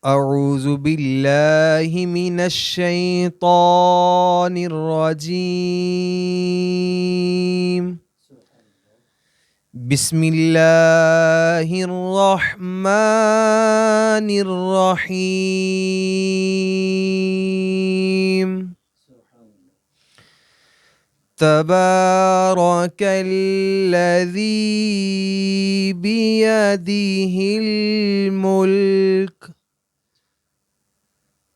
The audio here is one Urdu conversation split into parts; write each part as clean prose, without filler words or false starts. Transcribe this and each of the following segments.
اعوذ باللہ من الشیطان الرجیم بسم اللہ الرحمن الرحیم تبارک الذی بیدہ الملک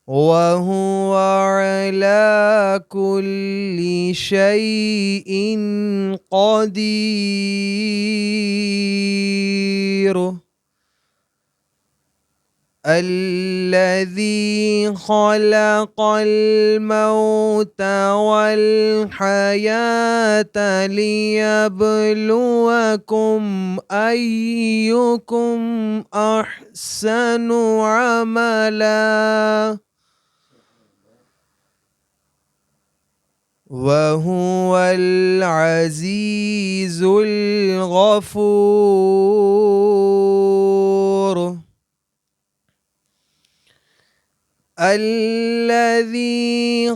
وَهُوَ عَلَى كُلِّ شَيْءٍ قَدِيرٌ الَّذِي خَلَقَ الْمَوْتَ وَالْحَيَاةَ لِيَبْلُوَكُمْ أَيُّكُمْ أَحْسَنُ عَمَلًا وَهُوَ الْعَزِيزُ الْغَفُورُ الَّذِي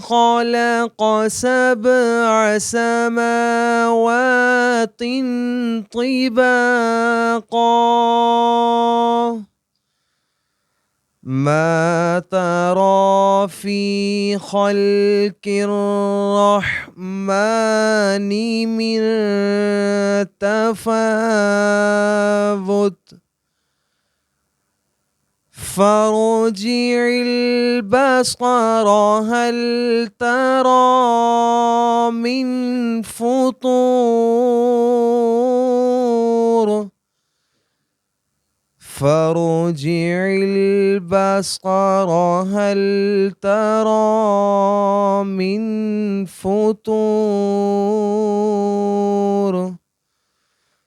خَلَقَ سَبْعَ سَمَاوَاتٍ طِبَاقًا ما ترى في خلق الرحمن من تفاوت فارجع البصر هل ترى من فطور فارجع البصر هل ترى من فطور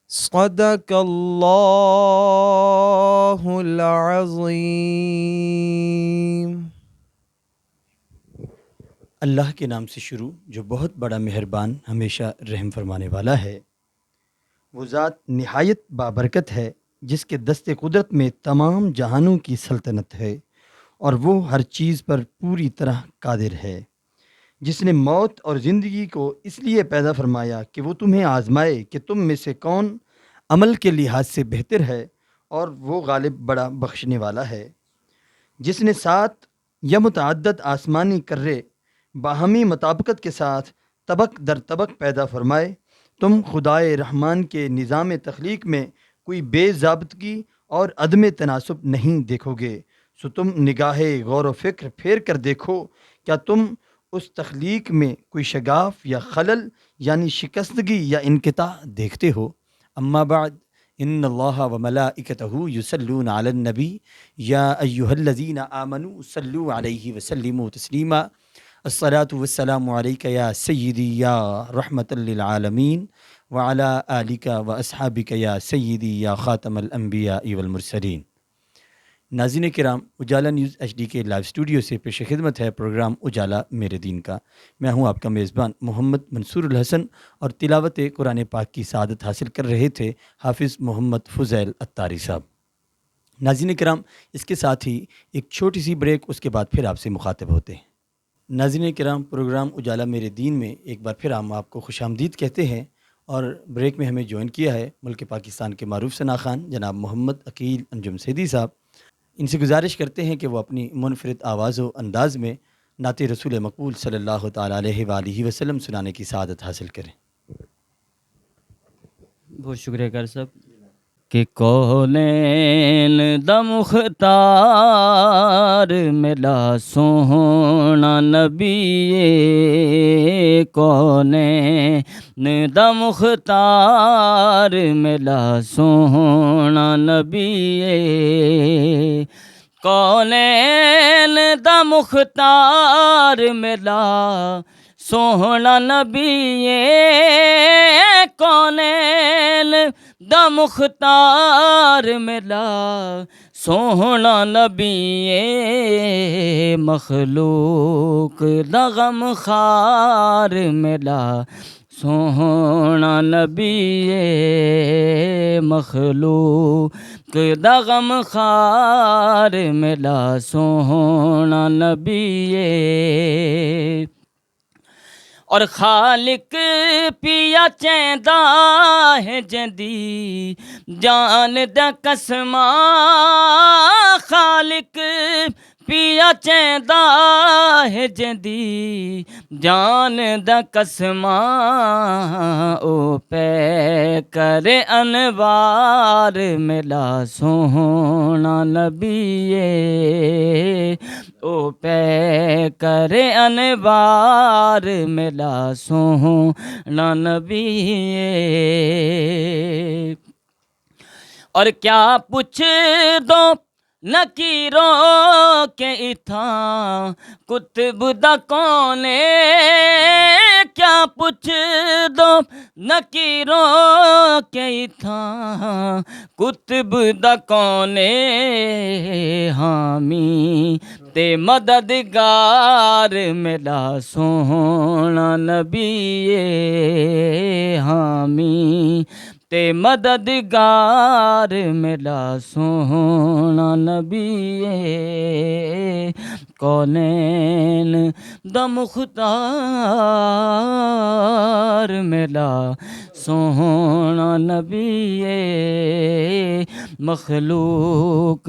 صدق اللہ العظیم۔ اللہ کے نام سے شروع جو بہت بڑا مہربان ہمیشہ رحم فرمانے والا ہے۔ وہ ذات نہایت بابرکت ہے جس کے دست قدرت میں تمام جہانوں کی سلطنت ہے اور وہ ہر چیز پر پوری طرح قادر ہے، جس نے موت اور زندگی کو اس لیے پیدا فرمایا کہ وہ تمہیں آزمائے کہ تم میں سے کون عمل کے لحاظ سے بہتر ہے، اور وہ غالب بڑا بخشنے والا ہے، جس نے 7 یا متعدد آسمانی کرے باہمی مطابقت کے ساتھ طبق در طبق پیدا فرمائے۔ تم خدائے رحمان کے نظام تخلیق میں کوئی بے ضابطگی اور عدم تناسب نہیں دیکھو گے، سو تم نگاہ غور و فکر پھیر کر دیکھو، کیا تم اس تخلیق میں کوئی شگاف یا خلل یعنی شکستگی یا انقطاع دیکھتے ہو؟ اما بعد، ان اللہ و ملائکتہ یصلون علی النبی یا ایہا الذین آمنوا صلوا علیہ وسلموا تسلیما الصلاۃ والسلام علیک یا سیدی یا رحمۃ للعالمین وعلی آلک و اصحابک یا سیدی یا خاتم الانبیاء والمرسلین۔ ناظرین کرام، اجالا نیوز ایچ ڈی کے لائیو اسٹوڈیو سے پیش خدمت ہے پروگرام اجالا میرے دین کا۔ میں ہوں آپ کا میزبان محمد منصور الحسن، اور تلاوت قرآن پاک کی سعادت حاصل کر رہے تھے حافظ محمد فضیل اتاری صاحب۔ ناظرین کرام، اس کے ساتھ ہی ایک چھوٹی سی بریک، اس کے بعد پھر آپ سے مخاطب ہوتے ہیں۔ ناظرین کرام، پروگرام اجالا میرے دین میں ایک بار پھر ہم آپ کو خوش آمدید کہتے ہیں، اور بریک میں ہمیں جوائن کیا ہے ملک پاکستان کے معروف ثنا خان جناب محمد عقیل انجم سیدی صاحب۔ ان سے گزارش کرتے ہیں کہ وہ اپنی منفرد آواز و انداز میں نعت رسول مقبول صلی اللہ تعالیٰ علیہ وآلہ وسلم سنانے کی سعادت حاصل کریں۔ بہت شکریہ کر صاحب۔ کہ کونین دا مختار ملا سونا نبی، کونین دا مختار ملا سونا نبی، کونین دا مختار ملا سوہنا نبی، کونین دا مختار ملا سوہنا نبی، مخلوق دا غم خار ملا سوہنا نبی مخلوق دا غم خار ملا سوہنا نبی اور خالق پیا چیندا ہے جندی جان دا قسماں خالق پیا چیندا ہے جندی جان دا قسماں او پے کرے انوار ملا سوہنا نبی او پے کرے انوار ملا سوہنا نبی اور کیا پوچھ دو نکیروں کے اتھاں کتب دا کونے کیا پوچھ دو نکیروں کے اتھاں کتب دا کونے حامی تے مددگار ملا سوہنا نبی حامی تے مددگار ملا سوہنا نبی کونین دا مختار ملا سوہنا نبی مخلوق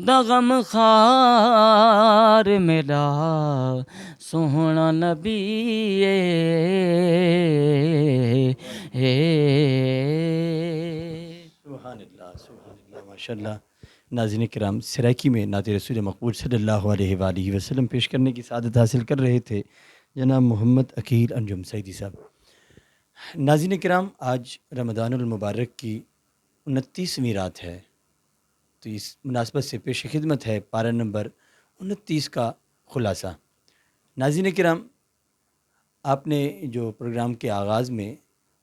دا غم خار ملا سوہنا نبی سبحان اللہ ماشاء اللہ۔ ناظرین کرام، سرائکی میں نعت رسول مقبول صلی اللہ علیہ وآلہ وسلم پیش کرنے کی سعادت حاصل کر رہے تھے جناب محمد عقیل انجم سعیدی صاحب۔ ناظرین کرام، آج رمضان المبارک کی 29ویں رات ہے، تو اس مناسبت سے پیش خدمت ہے پارہ نمبر 29 کا خلاصہ۔ ناظرین کرام، آپ نے جو پروگرام کے آغاز میں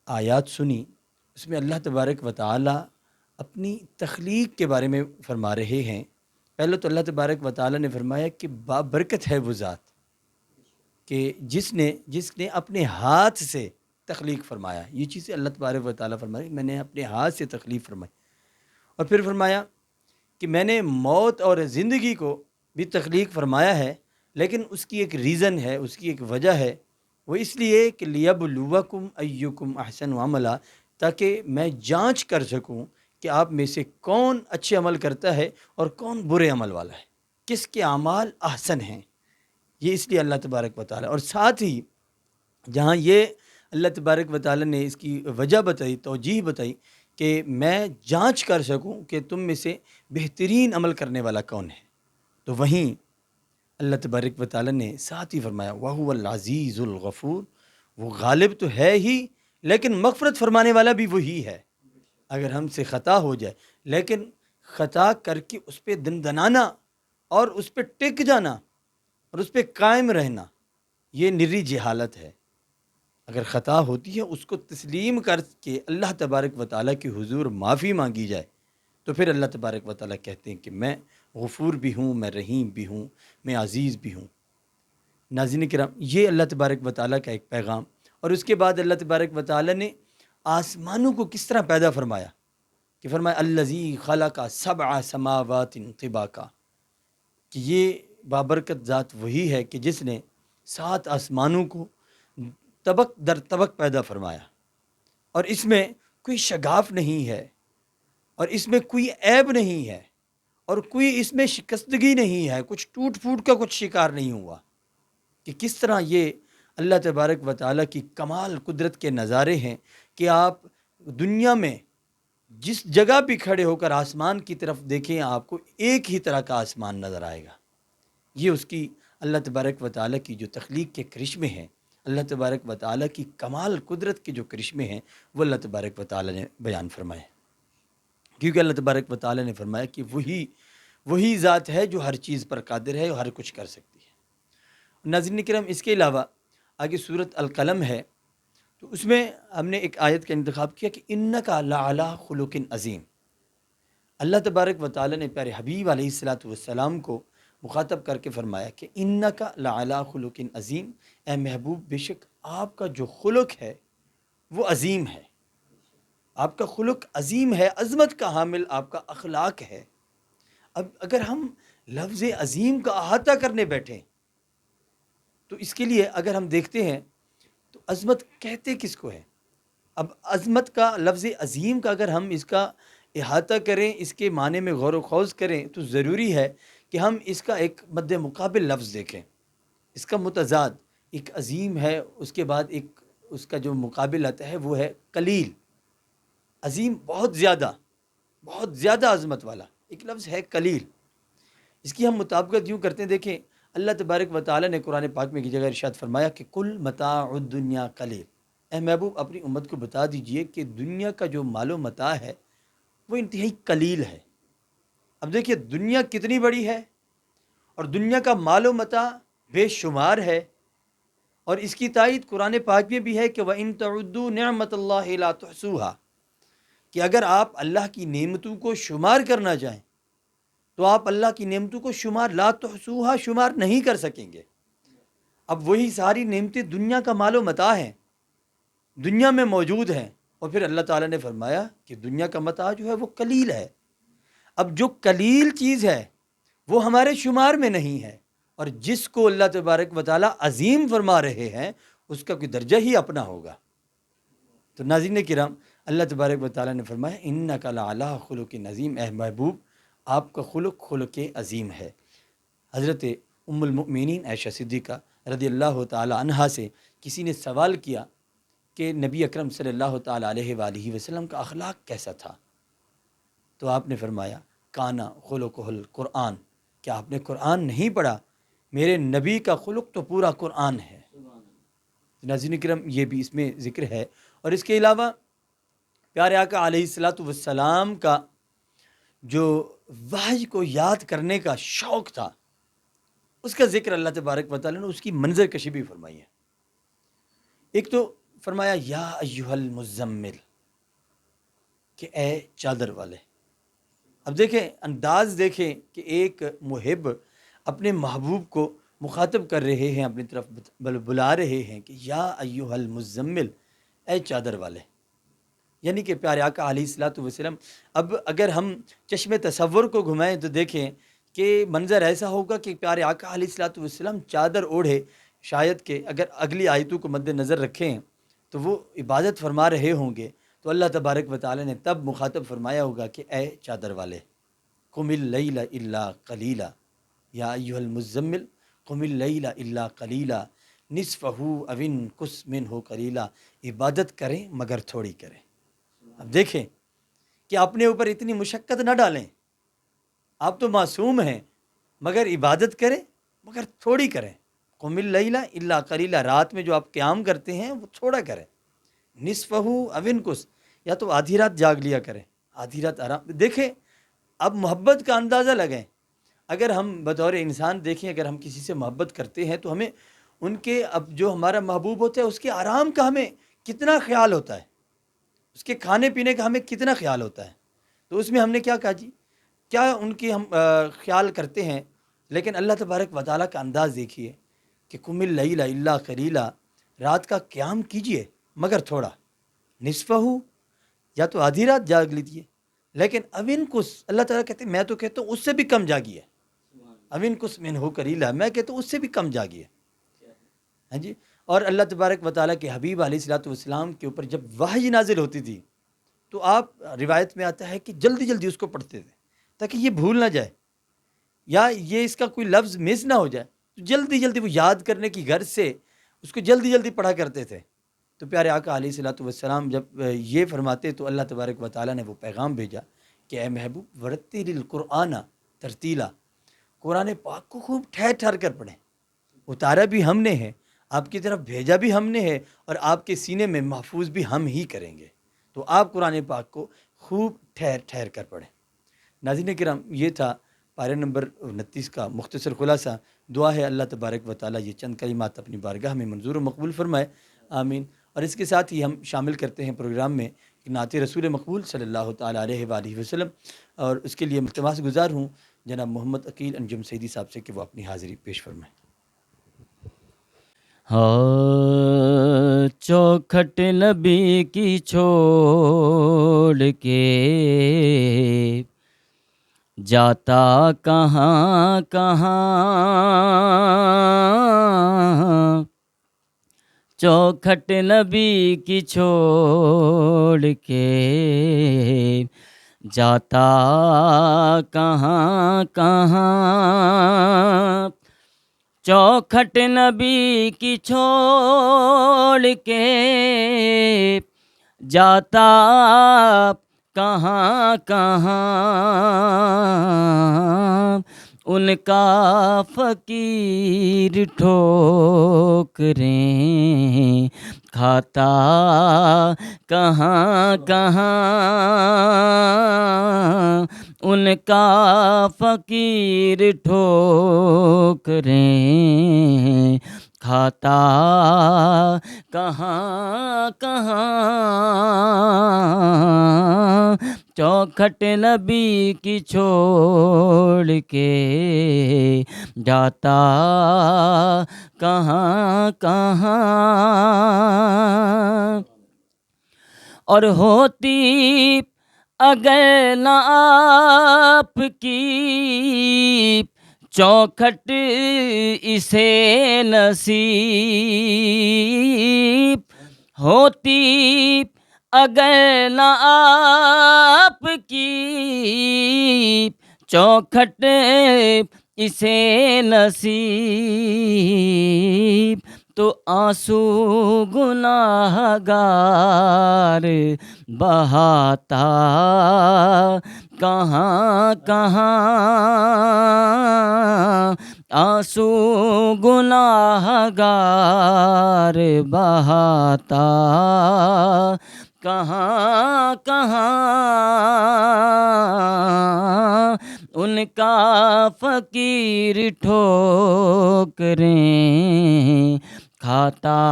آیات سنی، اس میں اللہ تبارک و تعالی اپنی تخلیق کے بارے میں فرما رہے ہیں۔ پہلے تو اللہ تبارک و تعالی نے فرمایا کہ بابرکت ہے وہ ذات کہ جس نے اپنے ہاتھ سے تخلیق فرمایا۔ یہ چیزیں اللہ تبارک و تعالی فرمائی، میں نے اپنے ہاتھ سے تخلیق فرمائی۔ اور پھر فرمایا کہ میں نے موت اور زندگی کو بھی تخلیق فرمایا ہے، لیکن اس کی ایک ریزن ہے، اس کی ایک وجہ ہے، وہ اس لیے کہ لیبلوکم ایکم احسن عملا، تاکہ میں جانچ کر سکوں کہ آپ میں سے کون اچھے عمل کرتا ہے اور کون برے عمل والا ہے، کس کے اعمال احسن ہیں۔ یہ اس لیے اللہ تبارک و تعالی، اور ساتھ ہی جہاں یہ اللہ تبارک و تعالی نے اس کی وجہ بتائی، توجیہ بتائی کہ میں جانچ کر سکوں کہ تم میں سے بہترین عمل کرنے والا کون ہے، تو وہیں اللہ تبارک و تعالی نے ساتھ ہی فرمایا وَهُوَ الْعَزِيزُ الْغَفُورُ، وہ غالب تو ہے ہی لیکن مغفرت فرمانے والا بھی وہی ہے۔ اگر ہم سے خطا ہو جائے، لیکن خطا کر کے اس پہ دندنانا اور اس پہ ٹک جانا اور اس پہ قائم رہنا، یہ نری جہالت ہے۔ اگر خطا ہوتی ہے اس کو تسلیم کر کے اللہ تبارک و تعالیٰ کی حضور معافی مانگی جائے، تو پھر اللہ تبارک و تعالیٰ کہتے ہیں کہ میں غفور بھی ہوں، میں رحیم بھی ہوں، میں عزیز بھی ہوں۔ ناظرین کرام، یہ اللہ تبارک و تعالیٰ کا ایک پیغام۔ اور اس کے بعد اللہ تبارک و تعالیٰ نے آسمانوں کو کس طرح پیدا فرمایا کہ فرمایا الذی خلق سبع سماوات طباقا، کہ یہ بابرکت ذات وہی ہے کہ جس نے 7 آسمانوں کو طبق در طبق پیدا فرمایا، اور اس میں کوئی شگاف نہیں ہے، اور اس میں کوئی عیب نہیں ہے، اور کوئی اس میں شکستگی نہیں ہے، کچھ ٹوٹ پھوٹ کا کچھ شکار نہیں ہوا۔ کہ کس طرح یہ اللہ تبارک و تعالیٰ کی کمال قدرت کے نظارے ہیں کہ آپ دنیا میں جس جگہ بھی کھڑے ہو کر آسمان کی طرف دیکھیں، آپ کو ایک ہی طرح کا آسمان نظر آئے گا۔ یہ اس کی اللہ تبارک و تعالیٰ کی جو تخلیق کے کرشمے ہیں، اللہ تبارک و تعالیٰ کی کمال قدرت کے جو کرشمے ہیں، وہ اللہ تبارک و تعالیٰ نے بیان فرمائے۔ کیونکہ اللہ تبارک و تعالیٰ نے فرمایا کہ وہی ذات ہے جو ہر چیز پر قادر ہے اور ہر کچھ کر سکتی ہے۔ ناظرین کرام، اس کے علاوہ آگے سورۃ القلم ہے، تو اس میں ہم نے ایک آیت کا انتخاب کیا کہ انک لعلی خلق عظیم۔ اللہ تبارک و تعالیٰ نے پیارے حبیب علیہ الصلاۃ والسلام کو مخاطب کر کے فرمایا کہ انک لعلی خلق عظیم، اے محبوب، بے شک آپ کا جو خلق ہے وہ عظیم ہے، آپ کا خلق عظیم ہے، عظمت کا حامل آپ کا اخلاق ہے۔ اب اگر ہم لفظ عظیم کا احاطہ کرنے بیٹھیں تو اس کے لیے اگر ہم دیکھتے ہیں تو عظمت کہتے کس کو ہے؟ اب عظمت کا لفظ عظیم کا اگر ہم اس کا احاطہ کریں، اس کے معنی میں غور و خوض کریں تو ضروری ہے کہ ہم اس کا ایک مد مقابل لفظ دیکھیں، اس کا متضاد۔ ایک عظیم ہے، اس کے بعد ایک اس کا جو مقابل آتا ہے وہ ہے قلیل۔ عظیم بہت زیادہ عظمت والا، ایک لفظ ہے قلیل۔ اس کی ہم مطابقت یوں کرتے ہیں، دیکھیں اللہ تبارک و تعالیٰ نے قرآن پاک میں کی جگہ ارشاد فرمایا کہ کل متاع الدنیا قلیل، اے محبوب اپنی امت کو بتا دیجئے کہ دنیا کا جو مال و متاع ہے وہ انتہائی قلیل ہے۔ اب دیکھیے دنیا کتنی بڑی ہے اور دنیا کا مال و متاع بے شمار ہے، اور اس کی تائید قرآن پاک میں بھی ہے کہ وَإِن تَعُدُّوا نِعْمَةَ اللَّهِ لَا تُحْصُوهَا، کہ اگر آپ اللہ کی نعمتوں کو شمار کرنا چاہیں تو آپ اللہ کی نعمتوں کو لا تحصوها شمار نہیں کر سکیں گے۔ اب وہی ساری نعمتیں دنیا کا مال و متاع ہیں، دنیا میں موجود ہیں، اور پھر اللہ تعالیٰ نے فرمایا کہ دنیا کا متاع جو ہے وہ قلیل ہے۔ اب جو قلیل چیز ہے وہ ہمارے شمار میں نہیں ہے، اور جس کو اللہ تبارک و تعالیٰ عظیم فرما رہے ہیں اس کا کوئی درجہ ہی اپنا ہوگا۔ تو ناظرین کرام، اللہ تبارک و تعالیٰ نے فرمایا انک لعلی خلق عظیم، اے محبوب آپ کا خلق عظیم ہے۔ حضرت ام المؤمنین عائشہ صدیقہ رضی اللہ تعالی عنہا سے کسی نے سوال کیا کہ نبی اکرم صلی اللہ تعالی علیہ وآلہ وسلم کا اخلاق کیسا تھا؟ تو آپ نے فرمایا کانا خلقہ القرآن، کیا آپ نے قرآن نہیں پڑھا؟ میرے نبی کا خلق تو پورا قرآن ہے۔ ناظرین کرام، یہ بھی اس میں ذکر ہے، اور اس کے علاوہ پیارے آقا علیہ الصلاۃ والسلام کا جو وحی کو یاد کرنے کا شوق تھا اس کا ذکر اللہ تبارک و تعالیٰ نے اس کی منظر کشی بھی فرمائی ہے۔ ایک تو فرمایا یا ایہا المزمل، کہ اے چادر والے۔ اب دیکھیں انداز دیکھیں کہ ایک محب اپنے محبوب کو مخاطب کر رہے ہیں، اپنی طرف بلا رہے ہیں کہ یا ایہا المزمل، اے چادر والے، یعنی کہ پیارے آقا علیہ الصلاۃ والسلام۔ اب اگر ہم چشم تصور کو گھمائیں تو دیکھیں کہ منظر ایسا ہوگا کہ پیارے آقا علیہ الصلاۃ والسلام چادر اوڑھے، شاید کہ اگر اگلی آیتوں کو مد نظر رکھیں تو وہ عبادت فرما رہے ہوں گے، تو اللہ تبارک و تعالیٰ نے تب مخاطب فرمایا ہوگا کہ اے چادر والے، قم اللیل الا قلیلا، یا ایہا المزمل قم اللیل الا قلیلا نصفہ او انقص منہ قلیلا، عبادت کریں مگر تھوڑی کریں۔ اب دیکھیں کہ اپنے اوپر اتنی مشقت نہ ڈالیں، آپ تو معصوم ہیں، مگر عبادت کریں مگر تھوڑی کریں۔ قم اللیل الا قلیلا، رات میں جو آپ قیام کرتے ہیں وہ تھوڑا کریں، نصفہ او انقص، یا تو آدھی رات جاگ لیا کریں، آدھی رات آرام۔ دیکھیں اب محبت کا اندازہ لگیں، اگر ہم بطور انسان دیکھیں، اگر ہم کسی سے محبت کرتے ہیں تو ہمیں ان کے اب جو ہمارا محبوب ہوتا ہے اس کے آرام کا ہمیں کتنا خیال ہوتا ہے، اس کے کھانے پینے کا ہمیں کتنا خیال ہوتا ہے۔ تو اس میں ہم نے کیا کہا جی، کیا ان کی ہم خیال کرتے ہیں، لیکن اللہ تبارک و تعالیٰ کا انداز دیکھیے کہ قم اللیل الا قلیلا، رات کا قیام کیجئے مگر تھوڑا، نصفہ ہو، یا تو آدھی رات جاگ لیجیے، لیکن اوین کس، اللہ تعالیٰ کہتے ہیں میں تو کہتا ہوں اس سے بھی کم جاگیے، اوین کس منہ قلیلا، میں کہتا ہوں اس سے بھی کم جاگیے۔ ہاں جی، اور اللہ تبارک و تعالیٰ کے حبیب علیہ الصلوۃ والسلام کے اوپر جب وحی نازل ہوتی تھی تو آپ روایت میں آتا ہے کہ جلدی جلدی اس کو پڑھتے تھے تاکہ یہ بھول نہ جائے یا یہ اس کا کوئی لفظ مس نہ ہو جائے، تو جلدی جلدی وہ یاد کرنے کی غرض سے اس کو جلدی جلدی پڑھا کرتے تھے۔ تو پیارے آقا علیہ الصلوۃ والسلام جب یہ فرماتے تو اللہ تبارک و تعالیٰ نے وہ پیغام بھیجا کہ اے محبوب ورتل القرآن ترتیلا، قرآن پاک کو خوب ٹھہر ٹھہر کر پڑھیں، اتارا بھی ہم نے ہے، آپ کی طرف بھیجا بھی ہم نے ہے، اور آپ کے سینے میں محفوظ بھی ہم ہی کریں گے، تو آپ قرآن پاک کو خوب ٹھہر ٹھہر کر پڑھیں۔ ناظرین کرام، یہ تھا پارے نمبر 29 کا مختصر خلاصہ۔ دعا ہے اللہ تبارک و تعالیٰ یہ چند کلمات اپنی بارگاہ میں منظور و مقبول فرمائے، آمین۔ اور اس کے ساتھ ہی ہم شامل کرتے ہیں پروگرام میں نعت رسول مقبول صلی اللہ تعالیٰ علیہ وآلہ وسلم، اور اس کے لیے التماس گزار ہوں جناب محمد عقیل انجم سیدی صاحب سے کہ وہ اپنی حاضری پیش فرمائیں۔ ہاں چوکھٹ نبی کی چھوڑ کے جاتا کہاں کہاں، چوکھٹ نبی کی چھوڑ کے جاتا کہاں کہاں، چوکھٹ نبی کی چھوڑ کے جاتا کہاں کہاں، ان کا فقیر ٹھوکریں کھاتا کہاں کہاں، ان کا فقیر ٹھوکریں کھاتا کہاں کہاں، چوکھٹ نبی کی چھوڑ کے جاتا کہاں کہاں، اور ہوتی اگر نہ آپ کی چوکھٹ اسے نصیب، ہوتی اگر نہ آپ کی چوکھٹ اسے نصیب، تو آنسو گناہگار بہاتا کہاں کہاں، آنسو گناہگار بہاتا کہاں کہاں، ان کا فقیر ٹھوکریں کھاتا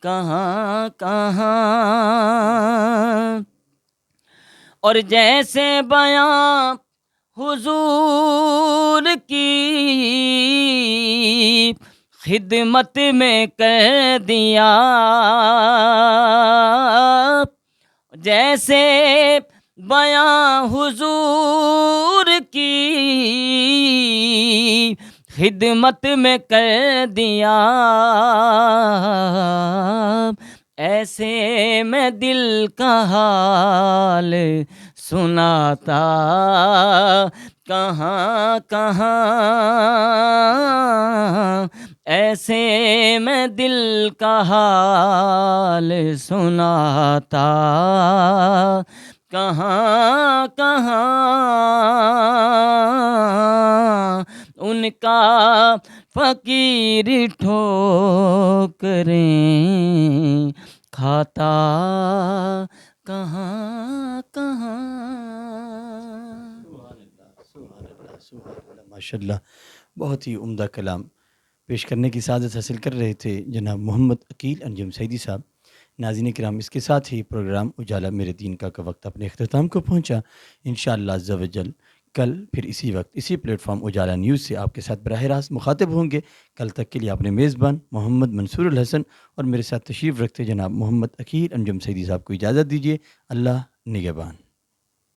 کہاں کہاں، اور جیسے بیاں حضور کی خدمت میں کر دیا، جیسے بیاں حضور کی خدمت میں کر دیا، ایسے میں دل کا حال سناتا کہاں کہاں، ایسے میں دل کا حال سناتا کہاں کہاں، ان کا فقیر ٹھوکریں کھاتا کہاں کہاں۔ ماشاء اللہ، بہت ہی عمدہ کلام پیش کرنے کی سعادت حاصل کر رہے تھے جناب محمد عقیل انجم سعیدی صاحب۔ ناظرین کرام، اس کے ساتھ ہی پروگرام اجالا میرے دین کا وقت اپنے اختتام کو پہنچا۔ انشاءاللہ عز و جل کل پھر اسی وقت اسی پلیٹ فارم اجالا نیوز سے آپ کے ساتھ براہ راست مخاطب ہوں گے۔ کل تک کے لیے اپنے میزبان محمد منصور الحسن اور میرے ساتھ تشریف رکھتے جناب محمد عقیل انجم سعیدی صاحب کو اجازت دیجیے۔ اللہ نگہبان۔